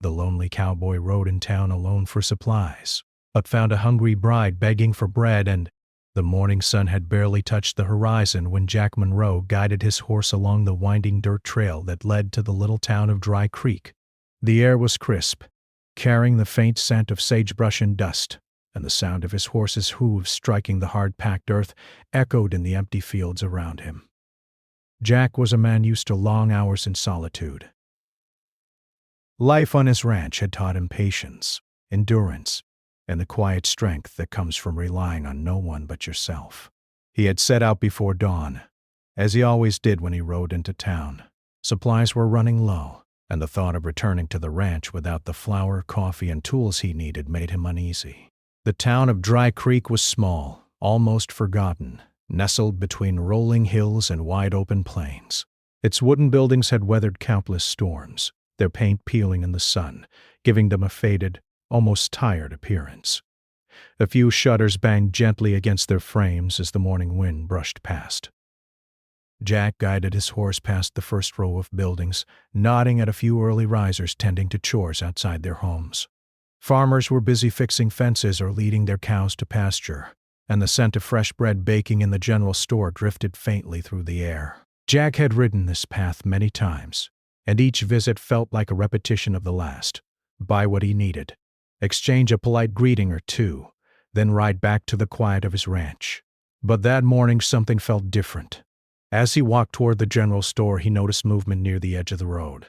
The lonely cowboy rode in town alone for supplies, but found a hungry bride begging for bread, and the morning sun had barely touched the horizon when Jack Monroe guided his horse along the winding dirt trail that led to the little town of Dry Creek. The air was crisp, carrying the faint scent of sagebrush and dust, and the sound of his horse's hooves striking the hard-packed earth echoed in the empty fields around him. Jack was a man used to long hours in solitude. Life on his ranch had taught him patience, endurance, and the quiet strength that comes from relying on no one but yourself. He had set out before dawn, as he always did when he rode into town. Supplies were running low, and the thought of returning to the ranch without the flour, coffee, and tools he needed made him uneasy. The town of Dry Creek was small, almost forgotten, nestled between rolling hills and wide-open plains. Its wooden buildings had weathered countless storms, their paint peeling in the sun, giving them a faded, almost tired appearance. A few shutters banged gently against their frames as the morning wind brushed past. Jack guided his horse past the first row of buildings, nodding at a few early risers tending to chores outside their homes. Farmers were busy fixing fences or leading their cows to pasture, and the scent of fresh bread baking in the general store drifted faintly through the air. Jack had ridden this path many times, and each visit felt like a repetition of the last. Buy what he needed, exchange a polite greeting or two, then ride back to the quiet of his ranch. But that morning something felt different. As he walked toward the general store, he noticed movement near the edge of the road.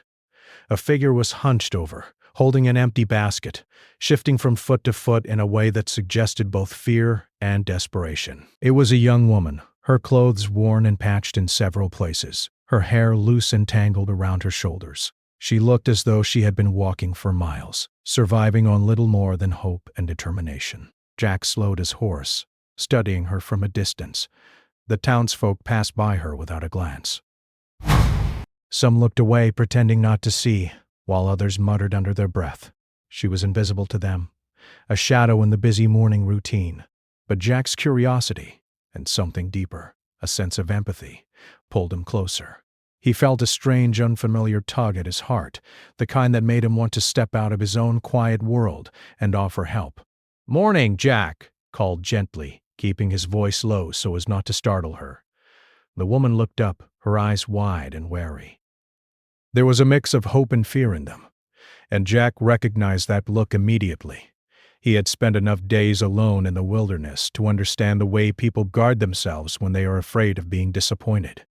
A figure was hunched over, holding an empty basket, shifting from foot to foot in a way that suggested both fear and desperation. It was a young woman, her clothes worn and patched in several places, her hair loose and tangled around her shoulders. She looked as though she had been walking for miles, surviving on little more than hope and determination. Jack slowed his horse, studying her from a distance. The townsfolk passed by her without a glance. Some looked away, pretending not to see, while others muttered under their breath. She was invisible to them, a shadow in the busy morning routine. But Jack's curiosity, and something deeper, a sense of empathy, pulled him closer. He felt a strange, unfamiliar tug at his heart, the kind that made him want to step out of his own quiet world and offer help. "Morning, Jack," called gently, keeping his voice low so as not to startle her. The woman looked up, her eyes wide and wary. There was a mix of hope and fear in them, and Jack recognized that look immediately. He had spent enough days alone in the wilderness to understand the way people guard themselves when they are afraid of being disappointed.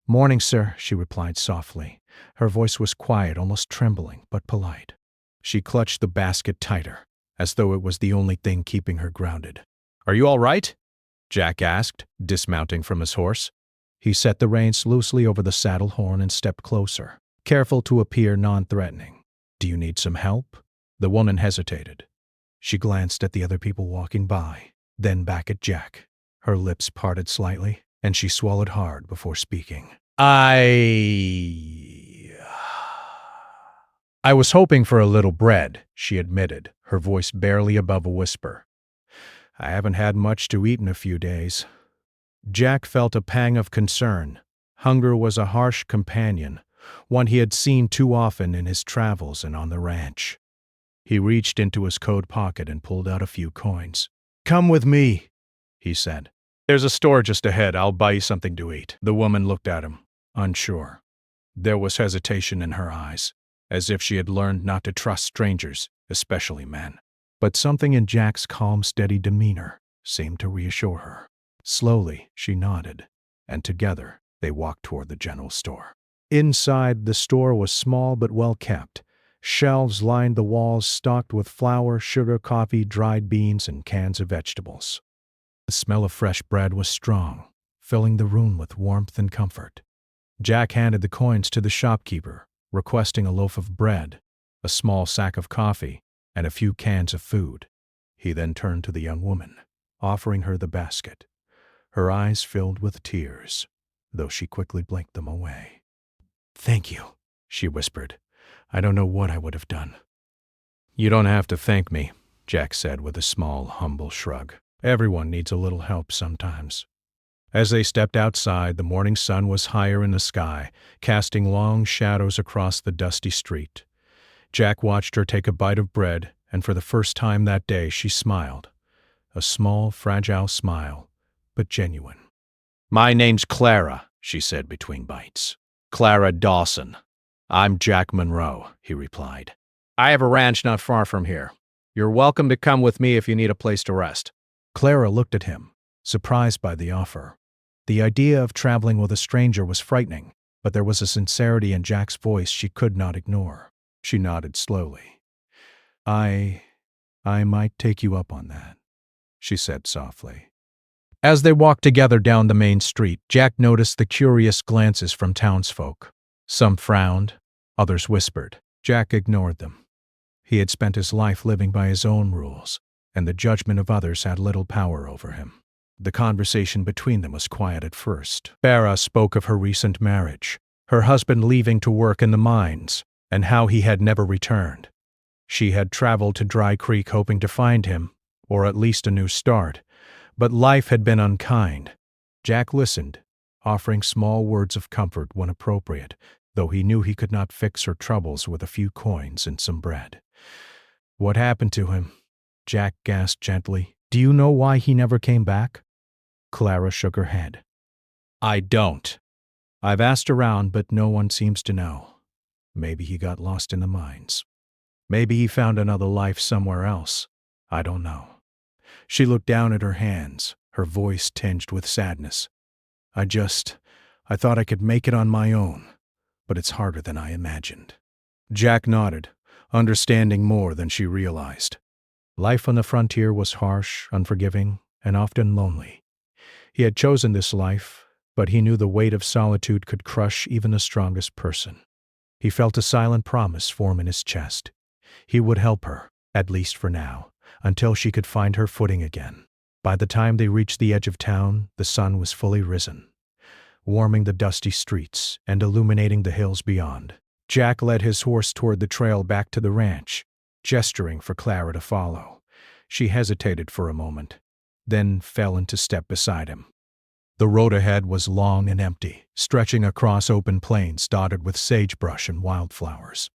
"Morning, sir," she replied softly. Her voice was quiet, almost trembling, but polite. She clutched the basket tighter, as though it was the only thing keeping her grounded. "Are you all right?" Jack asked, dismounting from his horse. He set the reins loosely over the saddle horn and stepped closer, careful to appear non-threatening. "Do you need some help?" The woman hesitated. She glanced at the other people walking by, then back at Jack. Her lips parted slightly, and she swallowed hard before speaking. I was hoping for a little bread," she admitted, her voice barely above a whisper. "I haven't had much to eat in a few days." Jack felt a pang of concern. Hunger was a harsh companion, one he had seen too often in his travels and on the ranch. He reached into his coat pocket and pulled out a few coins. "Come with me," he said. "There's a store just ahead. I'll buy you something to eat." The woman looked at him, unsure. There was hesitation in her eyes, as if she had learned not to trust strangers, especially men. But something in Jack's calm, steady demeanor seemed to reassure her. Slowly, she nodded, and together they walked toward the general store. Inside, the store was small but well kept. Shelves lined the walls stocked with flour, sugar, coffee, dried beans, and cans of vegetables. The smell of fresh bread was strong, filling the room with warmth and comfort. Jack handed the coins to the shopkeeper, requesting a loaf of bread, a small sack of coffee, and a few cans of food. He then turned to the young woman, offering her the basket. Her eyes filled with tears, though she quickly blinked them away. "Thank you," she whispered. "I don't know what I would have done." "You don't have to thank me," Jack said with a small, humble shrug. "Everyone needs a little help sometimes." As they stepped outside, the morning sun was higher in the sky, casting long shadows across the dusty street. Jack watched her take a bite of bread, and for the first time that day she smiled. A small, fragile smile, but genuine. "My name's Clara," she said between bites. "Clara Dawson." "I'm Jack Monroe," he replied. "I have a ranch not far from here. You're welcome to come with me if you need a place to rest." Clara looked at him, surprised by the offer. The idea of traveling with a stranger was frightening, but there was a sincerity in Jack's voice she could not ignore. She nodded slowly. I might take you up on that," she said softly. As they walked together down the main street, Jack noticed the curious glances from townsfolk. Some frowned, others whispered. Jack ignored them. He had spent his life living by his own rules, and the judgment of others had little power over him. The conversation between them was quiet at first. Farah spoke of her recent marriage, her husband leaving to work in the mines, and how he had never returned. She had traveled to Dry Creek hoping to find him, or at least a new start, but life had been unkind. Jack listened, offering small words of comfort when appropriate, though he knew he could not fix her troubles with a few coins and some bread. "What happened to him?" Jack gasped gently. "Do you know why he never came back?" Clara shook her head. "I don't. I've asked around, but no one seems to know. Maybe he got lost in the mines. Maybe he found another life somewhere else. I don't know." She looked down at her hands, her voice tinged with sadness. I thought I could make it on my own, but it's harder than I imagined." Jack nodded, understanding more than she realized. Life on the frontier was harsh, unforgiving, and often lonely. He had chosen this life, but he knew the weight of solitude could crush even the strongest person. He felt a silent promise form in his chest. He would help her, at least for now, until she could find her footing again. By the time they reached the edge of town, the sun was fully risen, warming the dusty streets and illuminating the hills beyond. Jack led his horse toward the trail back to the ranch, gesturing for Clara to follow. She hesitated for a moment, then fell into step beside him. The road ahead was long and empty, stretching across open plains dotted with sagebrush and wildflowers.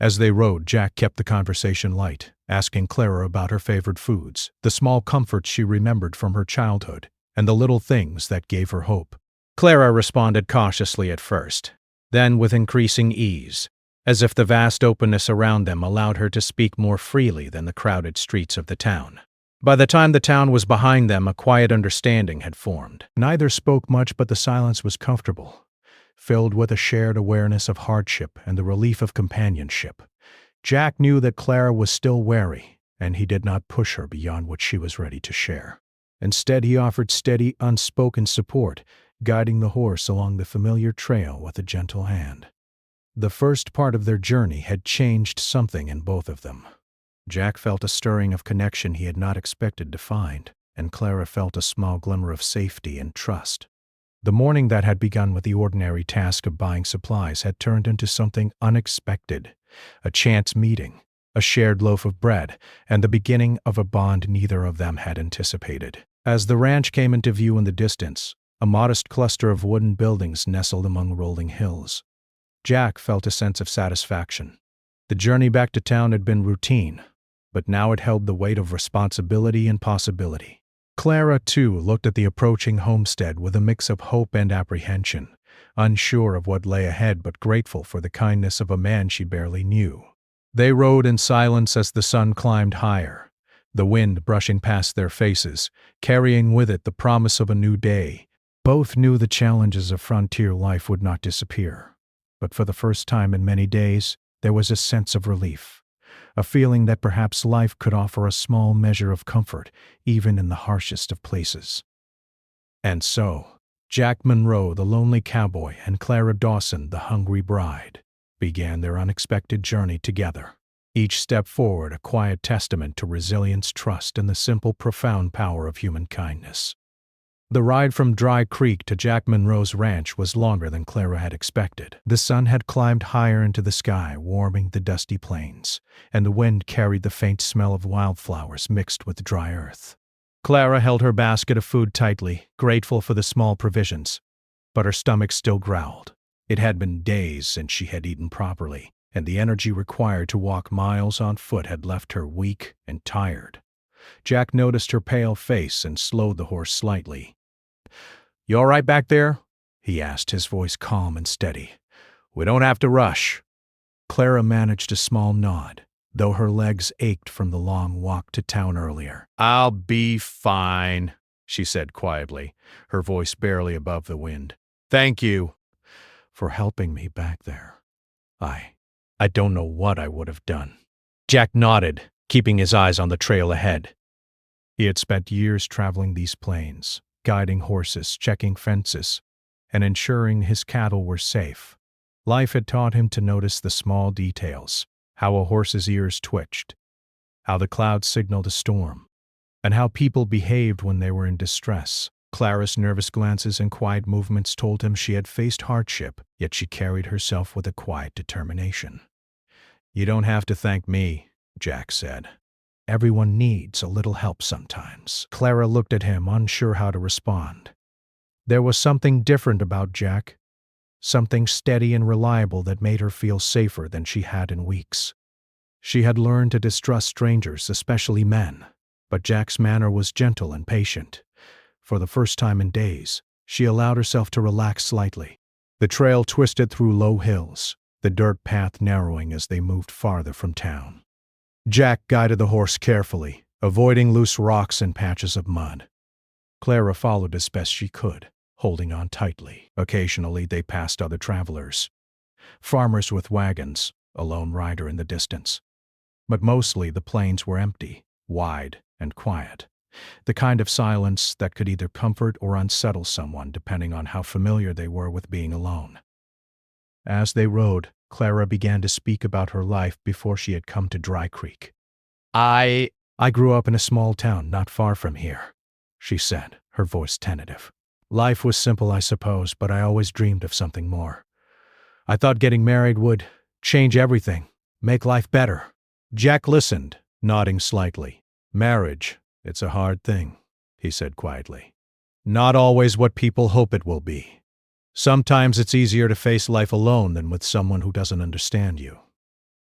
As they rode, Jack kept the conversation light, asking Clara about her favorite foods, the small comforts she remembered from her childhood, and the little things that gave her hope. Clara responded cautiously at first, then with increasing ease, as if the vast openness around them allowed her to speak more freely than the crowded streets of the town. By the time the town was behind them, a quiet understanding had formed. Neither spoke much, but the silence was comfortable, filled with a shared awareness of hardship and the relief of companionship. Jack knew that Clara was still wary, and he did not push her beyond what she was ready to share. Instead, he offered steady, unspoken support, guiding the horse along the familiar trail with a gentle hand. The first part of their journey had changed something in both of them. Jack felt a stirring of connection he had not expected to find, and Clara felt a small glimmer of safety and trust. The morning that had begun with the ordinary task of buying supplies had turned into something unexpected, a chance meeting, a shared loaf of bread, and the beginning of a bond neither of them had anticipated. As the ranch came into view in the distance, a modest cluster of wooden buildings nestled among rolling hills, Jack felt a sense of satisfaction. The journey back to town had been routine, but now it held the weight of responsibility and possibility. Clara, too, looked at the approaching homestead with a mix of hope and apprehension, unsure of what lay ahead but grateful for the kindness of a man she barely knew. They rode in silence as the sun climbed higher, the wind brushing past their faces, carrying with it the promise of a new day. Both knew the challenges of frontier life would not disappear, but for the first time in many days, there was a sense of relief, a feeling that perhaps life could offer a small measure of comfort, even in the harshest of places. And so, Jack Monroe, the lonely cowboy, and Clara Dawson, the hungry bride, began their unexpected journey together, each step forward a quiet testament to resilience, trust, and the simple, profound power of human kindness. The ride from Dry Creek to Jack Monroe's ranch was longer than Clara had expected. The sun had climbed higher into the sky, warming the dusty plains, and the wind carried the faint smell of wildflowers mixed with dry earth. Clara held her basket of food tightly, grateful for the small provisions, but her stomach still growled. It had been days since she had eaten properly, and the energy required to walk miles on foot had left her weak and tired. Jack noticed her pale face and slowed the horse slightly. "You all right back there?" he asked, his voice calm and steady. "We don't have to rush." Clara managed a small nod, though her legs ached from the long walk to town earlier. "I'll be fine," she said quietly, her voice barely above the wind. "Thank you for helping me back there. I don't know what I would have done." Jack nodded, keeping his eyes on the trail ahead. He had spent years traveling these plains, guiding horses, checking fences, and ensuring his cattle were safe. Life had taught him to notice the small details, how a horse's ears twitched, how the clouds signaled a storm, and how people behaved when they were in distress. Clara's nervous glances and quiet movements told him she had faced hardship, yet she carried herself with a quiet determination. "You don't have to thank me," Jack said. "Everyone needs a little help sometimes." Clara looked at him, unsure how to respond. There was something different about Jack, something steady and reliable that made her feel safer than she had in weeks. She had learned to distrust strangers, especially men, but Jack's manner was gentle and patient. For the first time in days, she allowed herself to relax slightly. The trail twisted through low hills, the dirt path narrowing as they moved farther from town. Jack guided the horse carefully, avoiding loose rocks and patches of mud. Clara followed as best she could, holding on tightly. Occasionally they passed other travelers, farmers with wagons, a lone rider in the distance. But mostly the plains were empty, wide, and quiet, the kind of silence that could either comfort or unsettle someone depending on how familiar they were with being alone. As they rode, Clara began to speak about her life before she had come to Dry Creek. I grew up in a small town not far from here," she said, her voice tentative. "Life was simple, I suppose, but I always dreamed of something more. I thought getting married would change everything, make life better." Jack listened, nodding slightly. "Marriage, it's a hard thing," he said quietly. "Not always what people hope it will be. Sometimes it's easier to face life alone than with someone who doesn't understand you."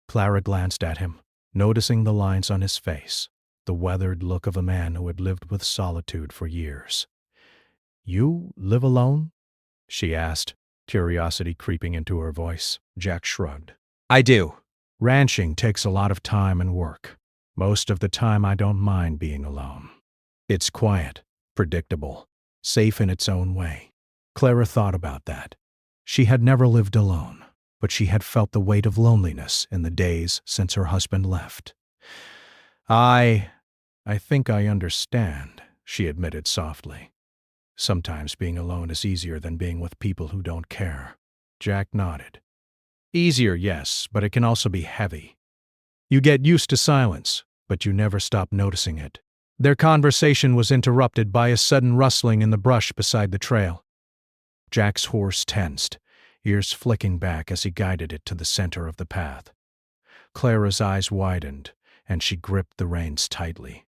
Clara glanced at him, noticing the lines on his face, the weathered look of a man who had lived with solitude for years. "You live alone?" she asked, curiosity creeping into her voice. Jack shrugged. "I do. Ranching takes a lot of time and work. Most of the time I don't mind being alone. It's quiet, predictable, safe in its own way." Clara thought about that. She had never lived alone, but she had felt the weight of loneliness in the days since her husband left. I think I understand," she admitted softly. "Sometimes being alone is easier than being with people who don't care." Jack nodded. "Easier, yes, but it can also be heavy. You get used to silence, but you never stop noticing it." Their conversation was interrupted by a sudden rustling in the brush beside the trail. Jack's horse tensed, ears flicking back as he guided it to the center of the path. Clara's eyes widened, and she gripped the reins tightly.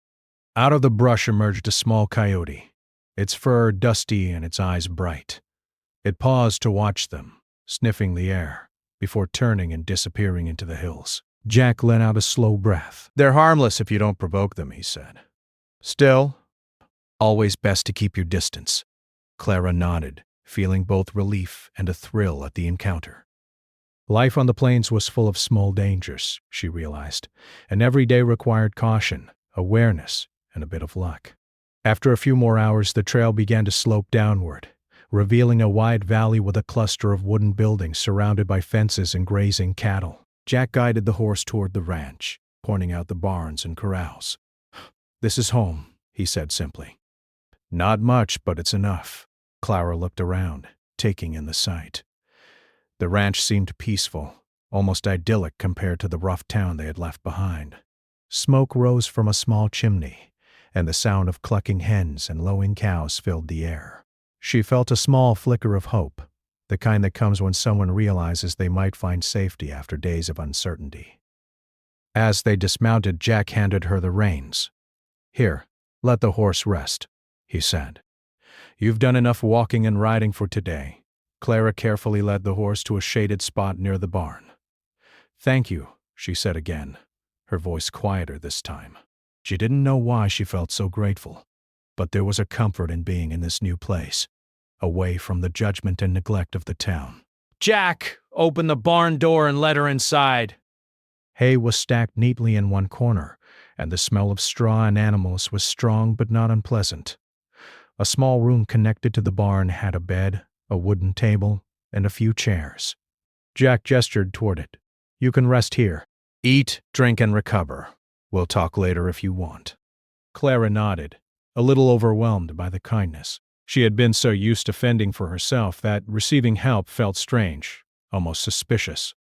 Out of the brush emerged a small coyote, its fur dusty and its eyes bright. It paused to watch them, sniffing the air, before turning and disappearing into the hills. Jack let out a slow breath. "They're harmless if you don't provoke them," he said. "Still, always best to keep your distance." Clara nodded, feeling both relief and a thrill at the encounter. Life on the plains was full of small dangers, she realized, and every day required caution, awareness, and a bit of luck. After a few more hours, the trail began to slope downward, revealing a wide valley with a cluster of wooden buildings surrounded by fences and grazing cattle. Jack guided the horse toward the ranch, pointing out the barns and corrals. "This is home," he said simply. "Not much, but it's enough." Clara looked around, taking in the sight. The ranch seemed peaceful, almost idyllic compared to the rough town they had left behind. Smoke rose from a small chimney, and the sound of clucking hens and lowing cows filled the air. She felt a small flicker of hope, the kind that comes when someone realizes they might find safety after days of uncertainty. As they dismounted, Jack handed her the reins. "Here, let the horse rest," he said. "You've done enough walking and riding for today." Clara carefully led the horse to a shaded spot near the barn. "Thank you," she said again, her voice quieter this time. She didn't know why she felt so grateful, but there was a comfort in being in this new place, away from the judgment and neglect of the town. "Jack, open the barn door and let her inside." Hay was stacked neatly in one corner, and the smell of straw and animals was strong but not unpleasant. A small room connected to the barn had a bed, a wooden table, and a few chairs. Jack gestured toward it. "You can rest here. Eat, drink, and recover. We'll talk later if you want." Clara nodded, a little overwhelmed by the kindness. She had been so used to fending for herself that receiving help felt strange, almost suspicious.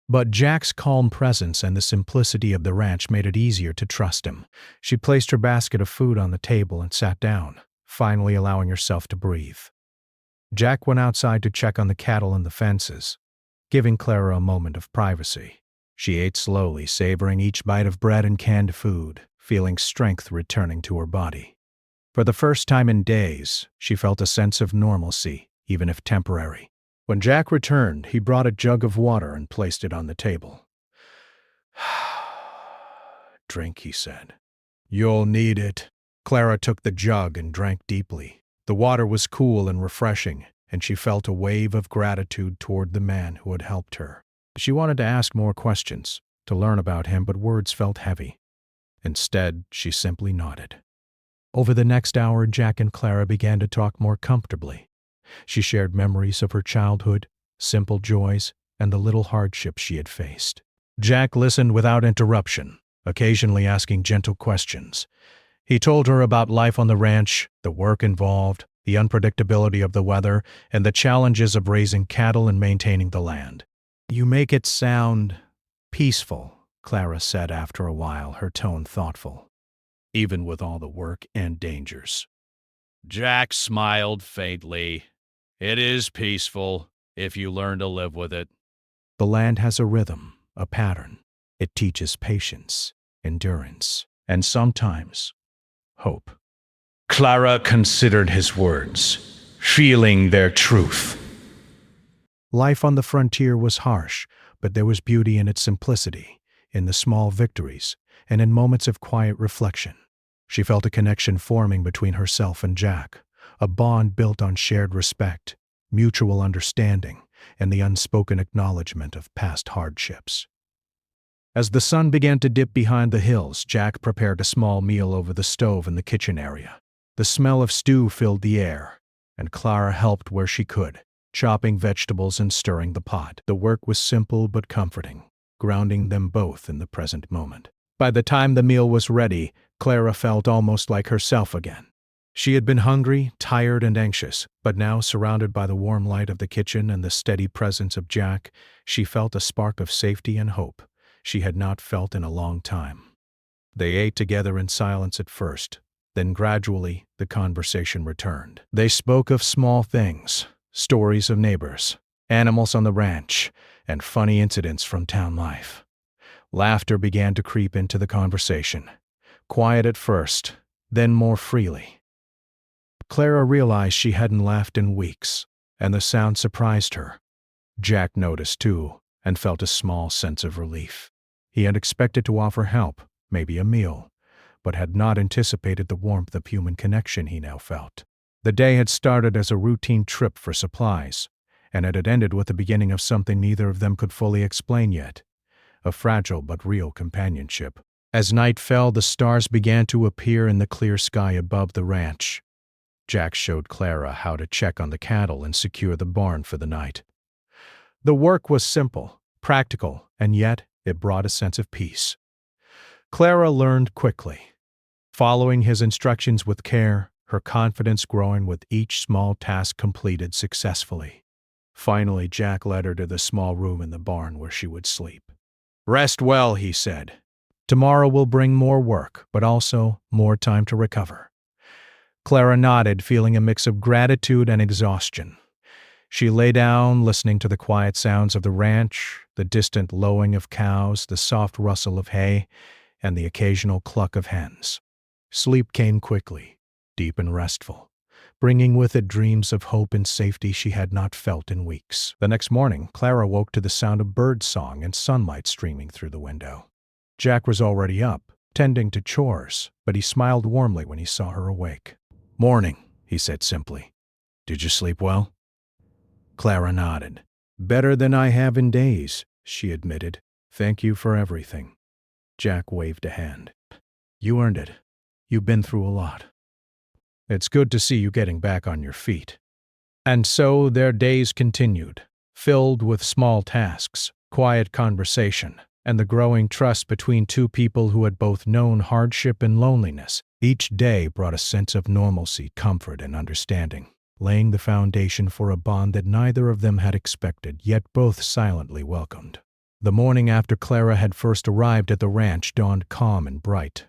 But Jack's calm presence and the simplicity of the ranch made it easier to trust him. She placed her basket of food on the table and sat down, finally allowing herself to breathe. Jack went outside to check on the cattle and the fences, giving Clara a moment of privacy. She ate slowly, savoring each bite of bread and canned food, feeling strength returning to her body. For the first time in days, she felt a sense of normalcy, even if temporary. When Jack returned, he brought a jug of water and placed it on the table. "Drink," he said. "You'll need it." Clara took the jug and drank deeply. The water was cool and refreshing, and she felt a wave of gratitude toward the man who had helped her. She wanted to ask more questions, to learn about him, but words felt heavy. Instead, she simply nodded. Over the next hour, Jack and Clara began to talk more comfortably. She shared memories of her childhood, simple joys, and the little hardships she had faced. Jack listened without interruption, occasionally asking gentle questions. He told her about life on the ranch, the work involved, the unpredictability of the weather, and the challenges of raising cattle and maintaining the land. "You make it sound peaceful," Clara said after a while, her tone thoughtful, "even with all the work and dangers." Jack smiled faintly. "It is peaceful, if you learn to live with it." The land has a rhythm, a pattern. It teaches patience, endurance, and sometimes hope. Clara considered his words, feeling their truth. Life on the frontier was harsh, but there was beauty in its simplicity, in the small victories, and in moments of quiet reflection. She felt a connection forming between herself and Jack, a bond built on shared respect, mutual understanding, and the unspoken acknowledgement of past hardships. As the sun began to dip behind the hills, Jack prepared a small meal over the stove in the kitchen area. The smell of stew filled the air, and Clara helped where she could, chopping vegetables and stirring the pot. The work was simple but comforting, grounding them both in the present moment. By the time the meal was ready, Clara felt almost like herself again. She had been hungry, tired, and anxious, but now, surrounded by the warm light of the kitchen and the steady presence of Jack, she felt a spark of safety and hope she had not felt in a long time. They ate together in silence at first, then gradually the conversation returned. They spoke of small things, stories of neighbors, animals on the ranch, and funny incidents from town life. Laughter began to creep into the conversation, quiet at first, then more freely. Clara realized she hadn't laughed in weeks, and the sound surprised her. Jack noticed too, and felt a small sense of relief. He had expected to offer help, maybe a meal, but had not anticipated the warmth of human connection he now felt. The day had started as a routine trip for supplies, and it had ended with the beginning of something neither of them could fully explain yet, a fragile but real companionship. As night fell, the stars began to appear in the clear sky above the ranch. Jack showed Clara how to check on the cattle and secure the barn for the night. The work was simple, practical, and yet it brought a sense of peace. Clara learned quickly, following his instructions with care, her confidence growing with each small task completed successfully. Finally, Jack led her to the small room in the barn where she would sleep. "Rest well," he said. "Tomorrow will bring more work, but also more time to recover." Clara nodded, feeling a mix of gratitude and exhaustion. She lay down, listening to the quiet sounds of the ranch, the distant lowing of cows, the soft rustle of hay, and the occasional cluck of hens. Sleep came quickly, deep and restful, bringing with it dreams of hope and safety she had not felt in weeks. The next morning, Clara woke to the sound of bird song and sunlight streaming through the window. Jack was already up, tending to chores, but he smiled warmly when he saw her awake. "Morning," he said simply. "Did you sleep well?" Clara nodded. "Better than I have in days," she admitted. "Thank you for everything." Jack waved a hand. "You earned it. You've been through a lot. It's good to see you getting back on your feet." And so their days continued, filled with small tasks, quiet conversation, and the growing trust between two people who had both known hardship and loneliness. Each day brought a sense of normalcy, comfort, and understanding, laying the foundation for a bond that neither of them had expected, yet both silently welcomed. The morning after Clara had first arrived at the ranch dawned calm and bright.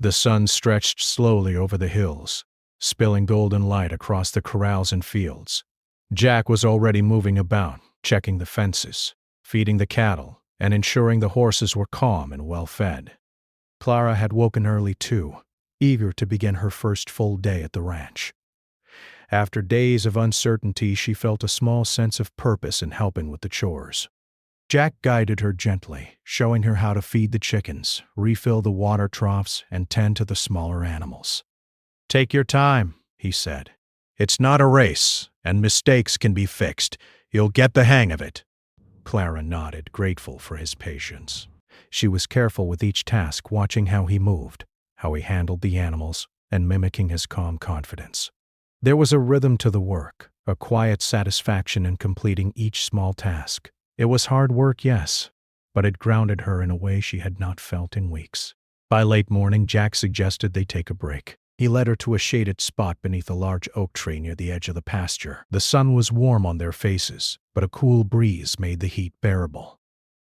The sun stretched slowly over the hills, spilling golden light across the corrals and fields. Jack was already moving about, checking the fences, feeding the cattle, and ensuring the horses were calm and well fed. Clara had woken early too, eager to begin her first full day at the ranch. After days of uncertainty, she felt a small sense of purpose in helping with the chores. Jack guided her gently, showing her how to feed the chickens, refill the water troughs, and tend to the smaller animals. "Take your time," he said. "It's not a race, and mistakes can be fixed. You'll get the hang of it." Clara nodded, grateful for his patience. She was careful with each task, watching how he moved, how he handled the animals, and mimicking his calm confidence. There was a rhythm to the work, a quiet satisfaction in completing each small task. It was hard work, yes, but it grounded her in a way she had not felt in weeks. By late morning, Jack suggested they take a break. He led her to a shaded spot beneath a large oak tree near the edge of the pasture. The sun was warm on their faces, but a cool breeze made the heat bearable.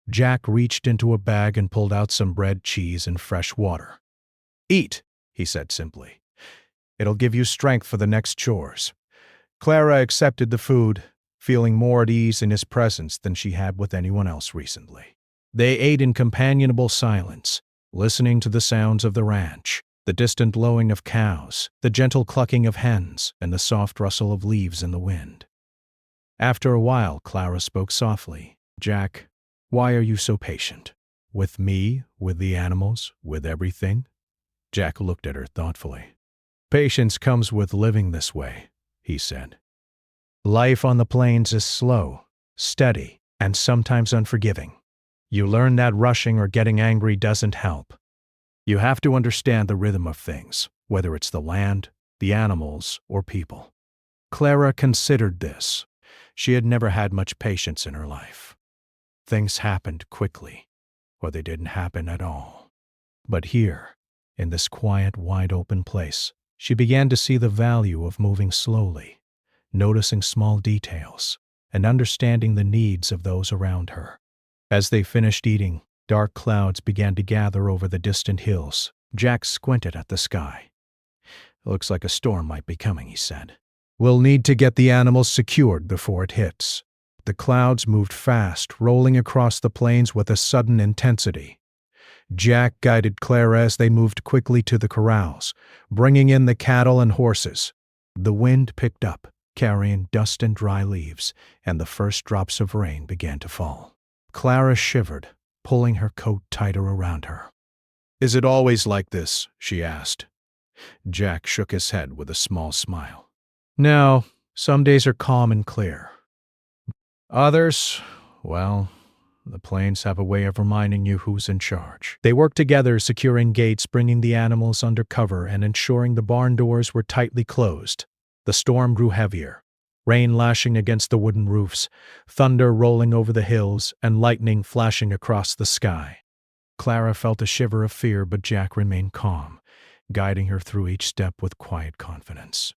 Jack reached into a bag and pulled out some bread, cheese, and fresh water. "Eat," he said simply. "It'll give you strength for the next chores." Clara accepted the food, feeling more at ease in his presence than she had with anyone else recently. They ate in companionable silence, listening to the sounds of the ranch, the distant lowing of cows, the gentle clucking of hens, and the soft rustle of leaves in the wind. After a while, Clara spoke softly. "Jack, why are you so patient? With me, with the animals, with everything?" Jack looked at her thoughtfully. "Patience comes with living this way," he said. "Life on the plains is slow, steady, and sometimes unforgiving. You learn that rushing or getting angry doesn't help. You have to understand the rhythm of things, whether it's the land, the animals, or people." Clara considered this. She had never had much patience in her life. Things happened quickly, or they didn't happen at all. But here, in this quiet, wide-open place, she began to see the value of moving slowly, noticing small details, and understanding the needs of those around her. As they finished eating, dark clouds began to gather over the distant hills. Jack squinted at the sky. "Looks like a storm might be coming," he said. "We'll need to get the animals secured before it hits." The clouds moved fast, rolling across the plains with a sudden intensity. Jack guided Clara as they moved quickly to the corrals, bringing in the cattle and horses. The wind picked up, carrying dust and dry leaves, and the first drops of rain began to fall. Clara shivered, pulling her coat tighter around her. "Is it always like this?" she asked. Jack shook his head with a small smile. "No, some days are calm and clear. Others, well, the plains have a way of reminding you who's in charge." They worked together, securing gates, bringing the animals under cover, and ensuring the barn doors were tightly closed. The storm grew heavier, rain lashing against the wooden roofs, thunder rolling over the hills, and lightning flashing across the sky. Clara felt a shiver of fear, but Jack remained calm, guiding her through each step with quiet confidence.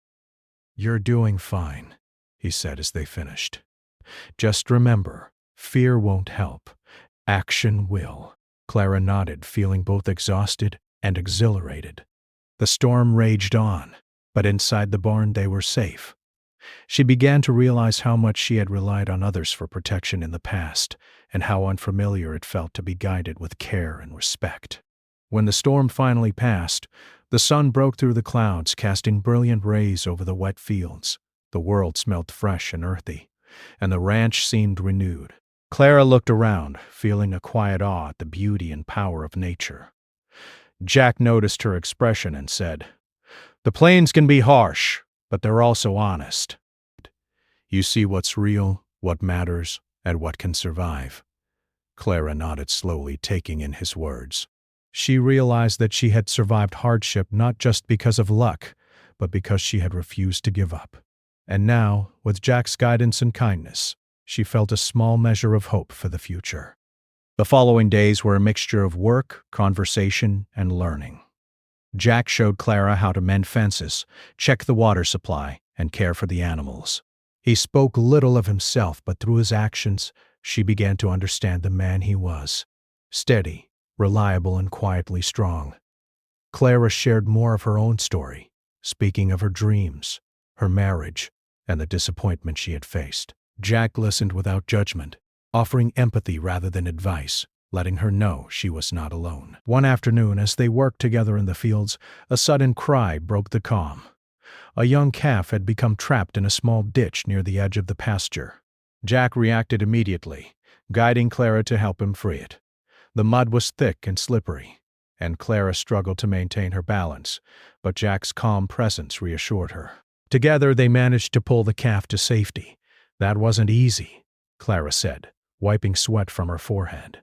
"You're doing fine," he said as they finished. "Just remember, fear won't help. Action will." Clara nodded, feeling both exhausted and exhilarated. The storm raged on, but inside the barn they were safe. She began to realize how much she had relied on others for protection in the past, and how unfamiliar it felt to be guided with care and respect. When the storm finally passed, The sun broke through the clouds, casting brilliant rays over the wet fields. The world smelled fresh and earthy, and the ranch seemed renewed. Clara looked around, feeling a quiet awe at the beauty and power of nature. Jack noticed her expression and said, "The plains can be harsh, but they're also honest. You see what's real, what matters, and what can survive." Clara nodded slowly, taking in his words. She realized that she had survived hardship not just because of luck, but because she had refused to give up. And now, with Jack's guidance and kindness, she felt a small measure of hope for the future. The following days were a mixture of work, conversation, and learning. Jack showed Clara how to mend fences, check the water supply, and care for the animals. He spoke little of himself, but through his actions, she began to understand the man he was. Steady, reliable, and quietly strong. Clara shared more of her own story, speaking of her dreams, her marriage, and the disappointment she had faced. Jack listened without judgment, offering empathy rather than advice, letting her know she was not alone. One afternoon, as they worked together in the fields, a sudden cry broke the calm. A young calf had become trapped in a small ditch near the edge of the pasture. Jack reacted immediately, guiding Clara to help him free it. The mud was thick and slippery, and Clara struggled to maintain her balance, but Jack's calm presence reassured her. Together they managed to pull the calf to safety. "That wasn't easy," Clara said, wiping sweat from her forehead.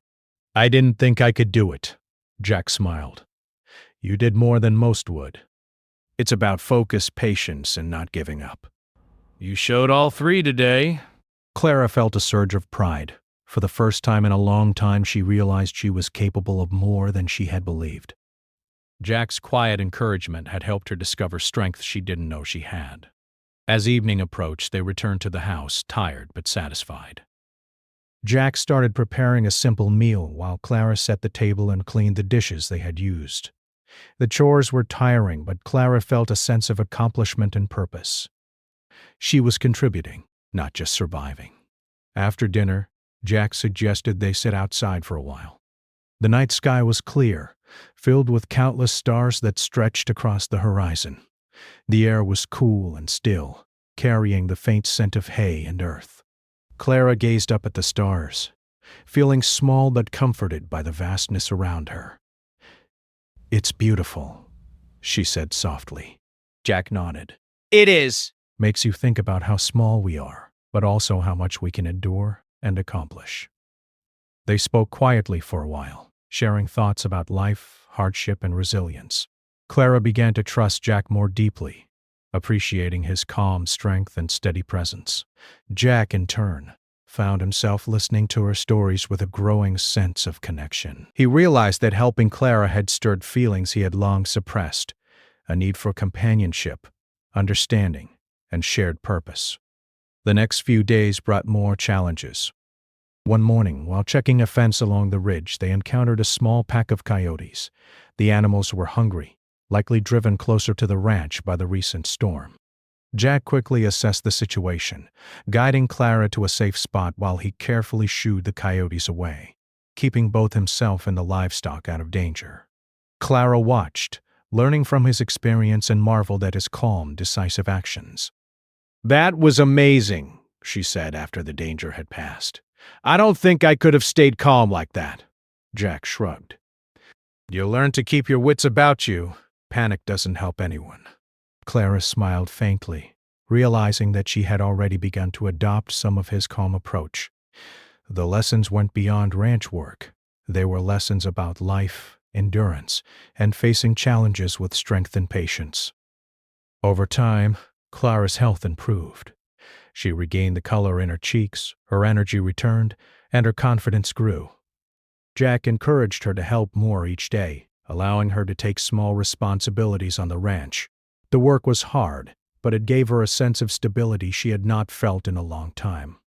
"I didn't think I could do it," Jack smiled. "You did more than most would. It's about focus, patience, and not giving up." "You showed all three today." Clara felt a surge of pride. For the first time in a long time, she realized she was capable of more than she had believed. Jack's quiet encouragement had helped her discover strength she didn't know she had. As evening approached, they returned to the house, tired but satisfied. Jack started preparing a simple meal while Clara set the table and cleaned the dishes they had used. The chores were tiring, but Clara felt a sense of accomplishment and purpose. She was contributing, not just surviving. After dinner, Jack suggested they sit outside for a while. The night sky was clear, filled with countless stars that stretched across the horizon. The air was cool and still, carrying the faint scent of hay and earth. Clara gazed up at the stars, feeling small but comforted by the vastness around her. "It's beautiful," she said softly. Jack nodded. "It is." "Makes you think about how small we are, but also how much we can endure and accomplish." They spoke quietly for a while, sharing thoughts about life, hardship, and resilience. Clara began to trust Jack more deeply, appreciating his calm strength and steady presence. Jack, in turn, found himself listening to her stories with a growing sense of connection. He realized that helping Clara had stirred feelings he had long suppressed, a need for companionship, understanding, and shared purpose. The next few days brought more challenges. One morning, while checking a fence along the ridge, they encountered a small pack of coyotes. The animals were hungry, likely driven closer to the ranch by the recent storm. Jack quickly assessed the situation, guiding Clara to a safe spot while he carefully shooed the coyotes away, keeping both himself and the livestock out of danger. Clara watched, learning from his experience, and marveled at his calm, decisive actions. "That was amazing," she said after the danger had passed. "I don't think I could have stayed calm like that." Jack shrugged. "You'll learn to keep your wits about you. Panic doesn't help anyone." Clara smiled faintly, realizing that she had already begun to adopt some of his calm approach. The lessons went beyond ranch work. They were lessons about life, endurance, and facing challenges with strength and patience. Over time, Clara's health improved. She regained the color in her cheeks, her energy returned, and her confidence grew. Jack encouraged her to help more each day, allowing her to take small responsibilities on the ranch. The work was hard, but it gave her a sense of stability she had not felt in a long time.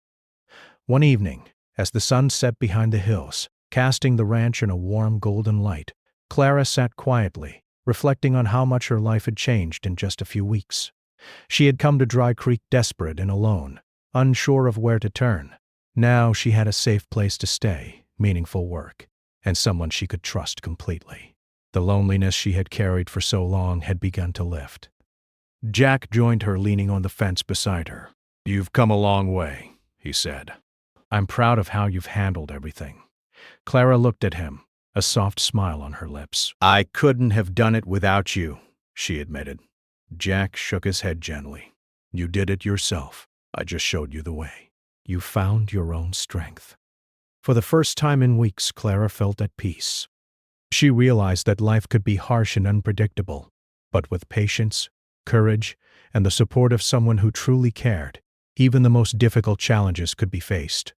One evening, as the sun set behind the hills, casting the ranch in a warm golden light, Clara sat quietly, reflecting on how much her life had changed in just a few weeks. She had come to Dry Creek desperate and alone, unsure of where to turn. Now she had a safe place to stay, meaningful work, and someone she could trust completely. The loneliness she had carried for so long had begun to lift. Jack joined her, leaning on the fence beside her. "You've come a long way," he said. "I'm proud of how you've handled everything." Clara looked at him, a soft smile on her lips. "I couldn't have done it without you," she admitted. Jack shook his head gently. "You did it yourself. I just showed you the way. You found your own strength." For the first time in weeks, Clara felt at peace. She realized that life could be harsh and unpredictable, but with patience, courage, and the support of someone who truly cared, even the most difficult challenges could be faced.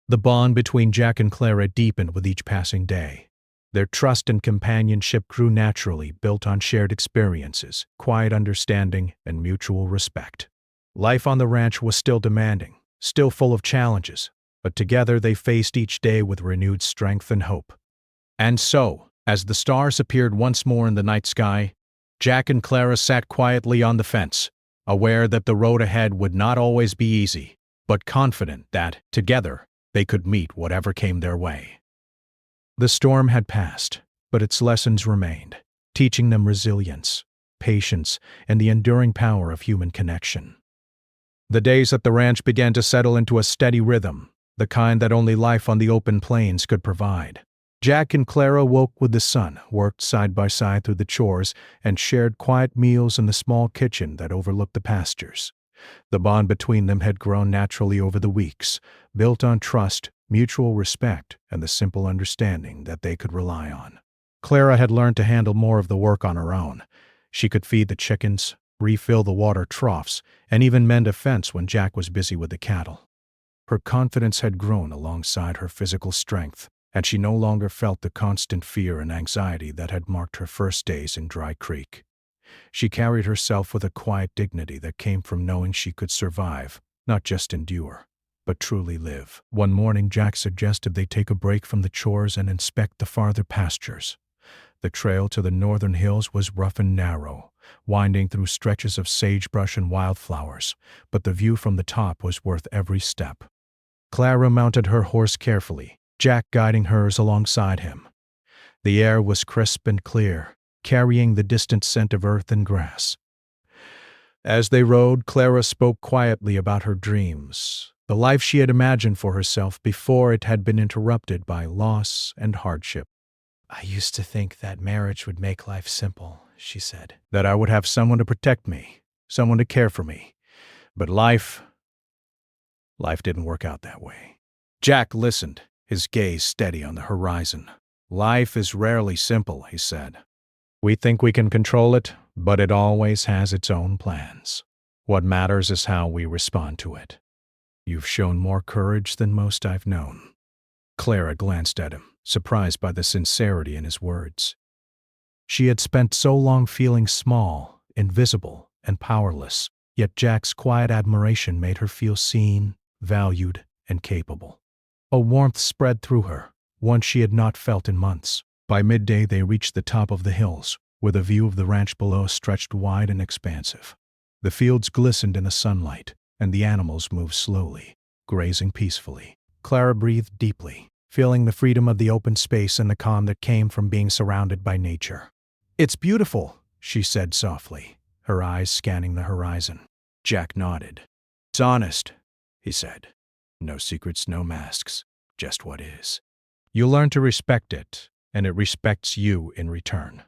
The bond between Jack and Clara deepened with each passing day. Their trust and companionship grew naturally, built on shared experiences, quiet understanding, and mutual respect. Life on the ranch was still demanding, still full of challenges, but together they faced each day with renewed strength and hope. And so, as the stars appeared once more in the night sky, Jack and Clara sat quietly on the fence, aware that the road ahead would not always be easy, but confident that, together, they could meet whatever came their way. The storm had passed, but its lessons remained, teaching them resilience, patience, and the enduring power of human connection. The days at the ranch began to settle into a steady rhythm, the kind that only life on the open plains could provide. Jack and Clara woke with the sun, worked side by side through the chores, and shared quiet meals in the small kitchen that overlooked the pastures. The bond between them had grown naturally over the weeks, built on trust, mutual respect, and the simple understanding that they could rely on. Clara had learned to handle more of the work on her own. She could feed the chickens, refill the water troughs, and even mend a fence when Jack was busy with the cattle. Her confidence had grown alongside her physical strength, and she no longer felt the constant fear and anxiety that had marked her first days in Dry Creek. She carried herself with a quiet dignity that came from knowing she could survive, not just endure, but truly live. One morning, Jack suggested they take a break from the chores and inspect the farther pastures. The trail to the northern hills was rough and narrow, winding through stretches of sagebrush and wildflowers, but the view from the top was worth every step. Clara mounted her horse carefully, Jack guiding hers alongside him. The air was crisp and clear, carrying the distant scent of earth and grass. As they rode, Clara spoke quietly about her dreams, the life she had imagined for herself before it had been interrupted by loss and hardship. "I used to think that marriage would make life simple," she said. "That I would have someone to protect me, someone to care for me. But life didn't work out that way." Jack listened, his gaze steady on the horizon. "Life is rarely simple," he said. "We think we can control it, but it always has its own plans. What matters is how we respond to it. You've shown more courage than most I've known." Clara glanced at him, surprised by the sincerity in his words. She had spent so long feeling small, invisible, and powerless, yet Jack's quiet admiration made her feel seen, valued, and capable. A warmth spread through her, one she had not felt in months. By midday they reached the top of the hills, where the view of the ranch below stretched wide and expansive. The fields glistened in the sunlight, and the animals moved slowly, grazing peacefully. Clara breathed deeply, feeling the freedom of the open space and the calm that came from being surrounded by nature. "It's beautiful," she said softly, her eyes scanning the horizon. Jack nodded. "It's honest," he said. "No secrets, no masks, just what is. You learn to respect it, and it respects you in return."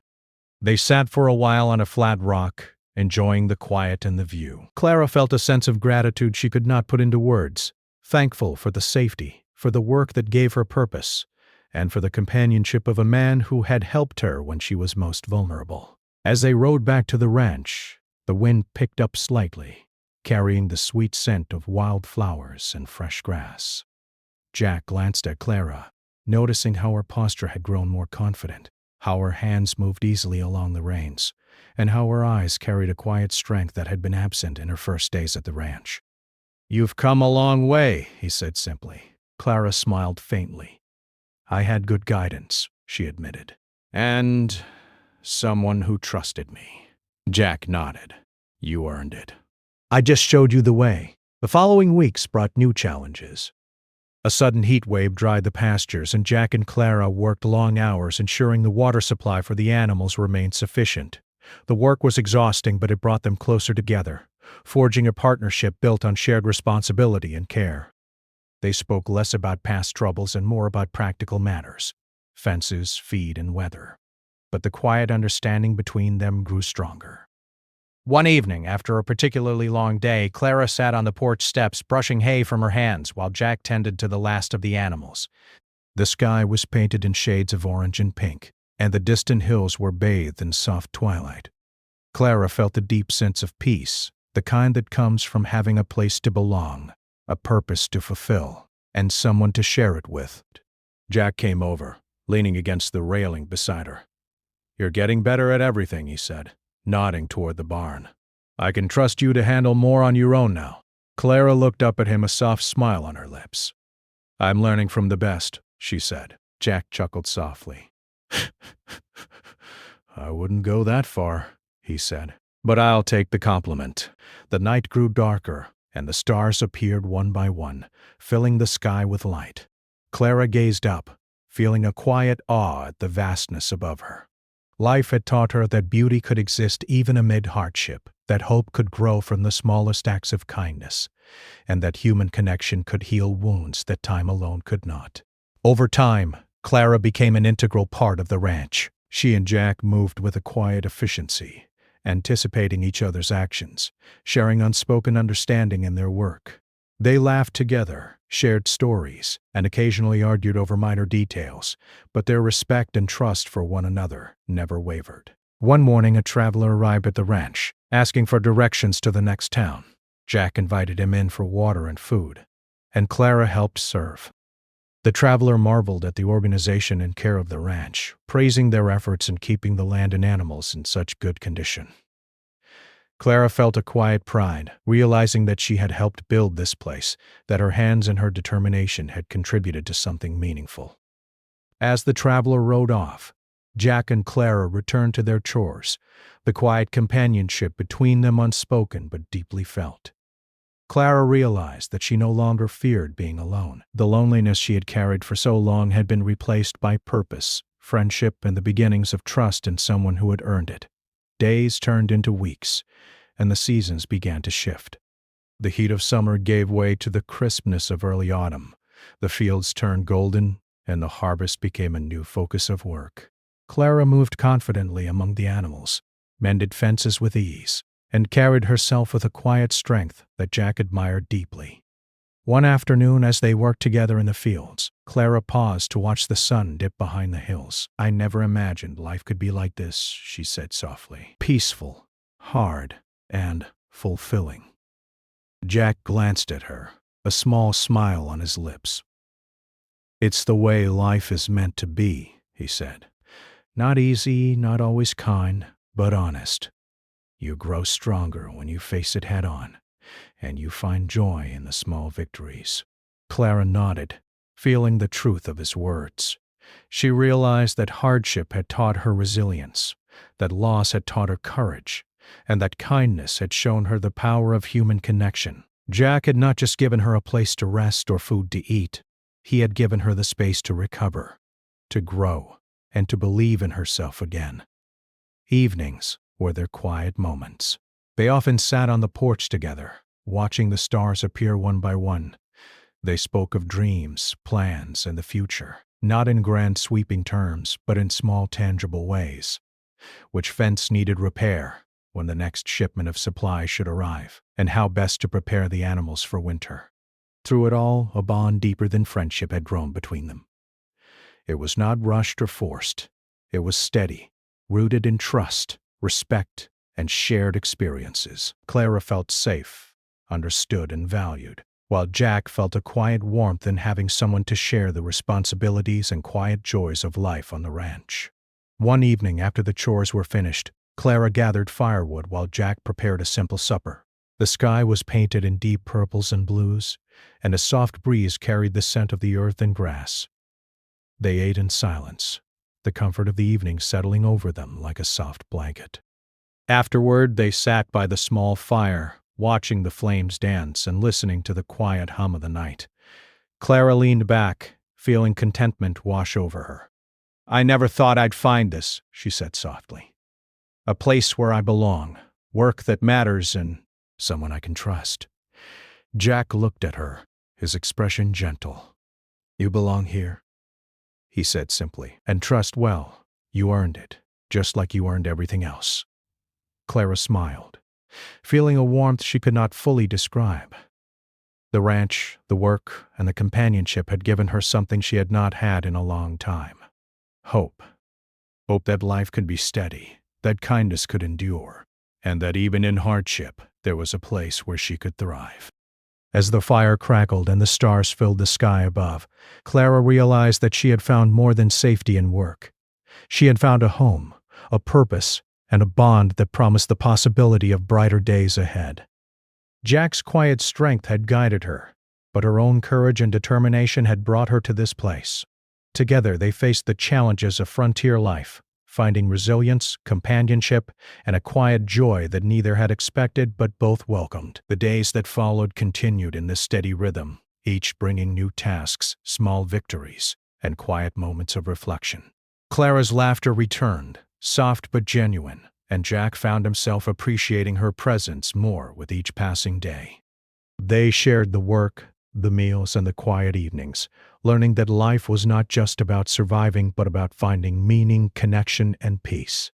They sat for a while on a flat rock, enjoying the quiet and the view. Clara felt a sense of gratitude she could not put into words, thankful for the safety, for the work that gave her purpose, and for the companionship of a man who had helped her when she was most vulnerable. As they rode back to the ranch, the wind picked up slightly, carrying the sweet scent of wild flowers and fresh grass. Jack glanced at Clara, noticing how her posture had grown more confident, how her hands moved easily along the reins, and how her eyes carried a quiet strength that had been absent in her first days at the ranch. "You've come a long way," he said simply. Clara smiled faintly. "I had good guidance," she admitted. "And someone who trusted me." Jack nodded. "You earned it. I just showed you the way." The following weeks brought new challenges. A sudden heat wave dried the pastures, and Jack and Clara worked long hours ensuring the water supply for the animals remained sufficient. The work was exhausting, but it brought them closer together, forging a partnership built on shared responsibility and care. They spoke less about past troubles and more about practical matters: fences, feed, and weather. But the quiet understanding between them grew stronger. One evening, after a particularly long day, Clara sat on the porch steps brushing hay from her hands while Jack tended to the last of the animals. The sky was painted in shades of orange and pink, and the distant hills were bathed in soft twilight. Clara felt a deep sense of peace, the kind that comes from having a place to belong, a purpose to fulfill, and someone to share it with. Jack came over, leaning against the railing beside her. "You're getting better at everything," he said, nodding toward the barn. "I can trust you to handle more on your own now." Clara looked up at him, a soft smile on her lips. "I'm learning from the best," she said. Jack chuckled softly. "I wouldn't go that far," he said, "but I'll take the compliment." The night grew darker, and the stars appeared one by one, filling the sky with light. Clara gazed up, feeling a quiet awe at the vastness above her. Life had taught her that beauty could exist even amid hardship, that hope could grow from the smallest acts of kindness, and that human connection could heal wounds that time alone could not. Over time, Clara became an integral part of the ranch. She and Jack moved with a quiet efficiency, anticipating each other's actions, sharing unspoken understanding in their work. They laughed together, shared stories, and occasionally argued over minor details, but their respect and trust for one another never wavered. One morning, a traveler arrived at the ranch, asking for directions to the next town. Jack invited him in for water and food, and Clara helped serve. The traveler marveled at the organization and care of the ranch, praising their efforts in keeping the land and animals in such good condition. Clara felt a quiet pride, realizing that she had helped build this place, that her hands and her determination had contributed to something meaningful. As the traveler rode off, Jack and Clara returned to their chores, the quiet companionship between them unspoken but deeply felt. Clara realized that she no longer feared being alone. The loneliness she had carried for so long had been replaced by purpose, friendship, and the beginnings of trust in someone who had earned it. Days turned into weeks, and the seasons began to shift. The heat of summer gave way to the crispness of early autumn. The fields turned golden, and the harvest became a new focus of work. Clara moved confidently among the animals, mended fences with ease, and carried herself with a quiet strength that Jack admired deeply. One afternoon, as they worked together in the fields, Clara paused to watch the sun dip behind the hills. "I never imagined life could be like this," she said softly. "Peaceful, hard, and fulfilling." Jack glanced at her, a small smile on his lips. "It's the way life is meant to be," he said. "Not easy, not always kind, but honest. You grow stronger when you face it head on, and you find joy in the small victories." Clara nodded, feeling the truth of his words. She realized that hardship had taught her resilience, that loss had taught her courage, and that kindness had shown her the power of human connection. Jack had not just given her a place to rest or food to eat. He had given her the space to recover, to grow, and to believe in herself again. Evenings were their quiet moments. They often sat on the porch together, watching the stars appear one by one. They spoke of dreams, plans, and the future, not in grand sweeping terms, but in small tangible ways. Which fence needed repair, when the next shipment of supplies should arrive, and how best to prepare the animals for winter. Through it all, a bond deeper than friendship had grown between them. It was not rushed or forced. It was steady, rooted in trust, respect, and shared experiences. Clara felt safe, understood, and valued, while Jack felt a quiet warmth in having someone to share the responsibilities and quiet joys of life on the ranch. One evening, after the chores were finished, Clara gathered firewood while Jack prepared a simple supper. The sky was painted in deep purples and blues, and a soft breeze carried the scent of the earth and grass. They ate in silence, the comfort of the evening settling over them like a soft blanket. Afterward, they sat by the small fire, watching the flames dance and listening to the quiet hum of the night. Clara leaned back, feeling contentment wash over her. "I never thought I'd find this," she said softly. "A place where I belong, work that matters, and someone I can trust." Jack looked at her, his expression gentle. "You belong here," he said simply, "and trust well. You earned it, just like you earned everything else." Clara smiled, feeling a warmth she could not fully describe. The ranch, the work, and the companionship had given her something she had not had in a long time. Hope. Hope that life could be steady, that kindness could endure, and that even in hardship there was a place where she could thrive. As the fire crackled and the stars filled the sky above, Clara realized that she had found more than safety in work. She had found a home, a purpose, and a bond that promised the possibility of brighter days ahead. Jack's quiet strength had guided her, but her own courage and determination had brought her to this place. Together they faced the challenges of frontier life, finding resilience, companionship, and a quiet joy that neither had expected but both welcomed. The days that followed continued in this steady rhythm, each bringing new tasks, small victories, and quiet moments of reflection. Clara's laughter returned, soft but genuine, and Jack found himself appreciating her presence more with each passing day. They shared the work, the meals, and the quiet evenings, learning that life was not just about surviving but about finding meaning, connection, and peace.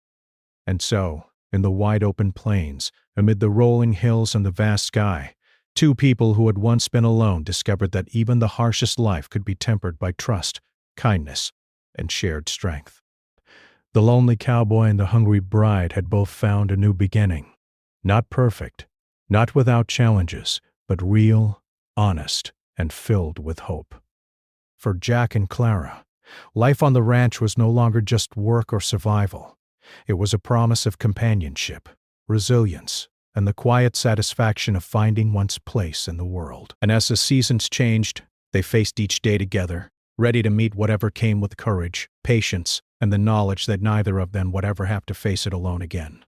And so, in the wide-open plains, amid the rolling hills and the vast sky, two people who had once been alone discovered that even the harshest life could be tempered by trust, kindness, and shared strength. The lonely cowboy and the hungry bride had both found a new beginning. Not perfect, not without challenges, but real, honest, and filled with hope. For Jack and Clara, life on the ranch was no longer just work or survival. It was a promise of companionship, resilience, and the quiet satisfaction of finding one's place in the world. And as the seasons changed, they faced each day together, ready to meet whatever came with courage, patience, and the knowledge that neither of them would ever have to face it alone again.